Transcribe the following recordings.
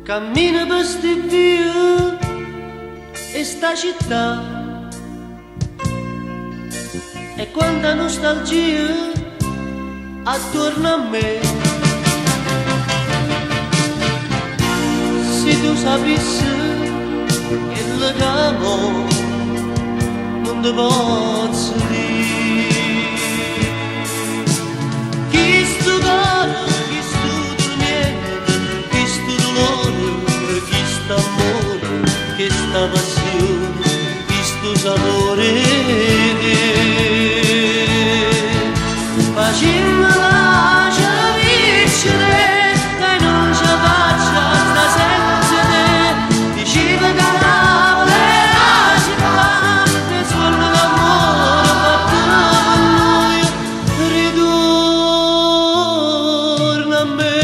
Cammina per sti vie e sta città, e quanta nostalgia attorno a me. Se tu sapessi che legamo non ti posso dire, chi sto cuore, chi sto dormiente, chi sto dolore, chi sta amore, chi sta passione, chi sto sapore. Facciamola vincere, che non ci faccia sta senza te. Diceva che la voleva città, che solo l'amore fatto per noi ritorna a me.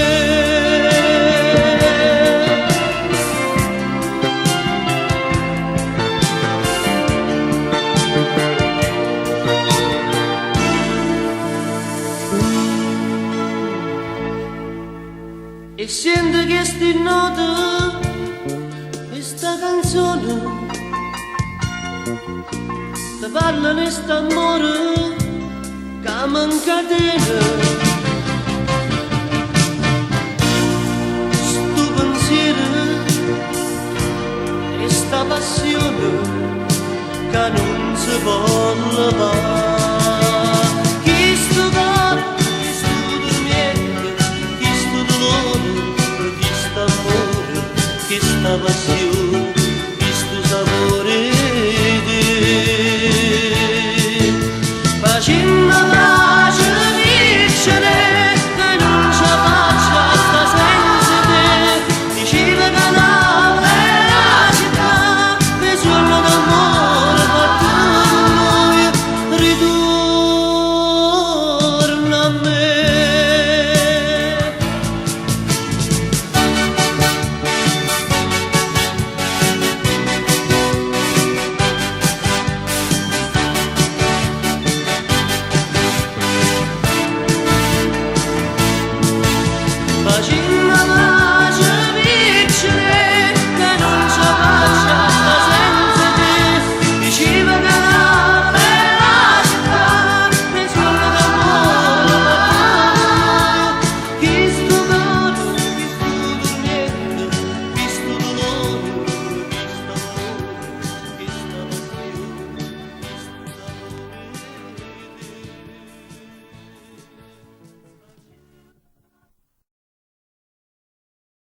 E sento che sti note, questa canzone, ti parla di st'amore che m'encatena. Sto pensiero e sta passione che non si può levare.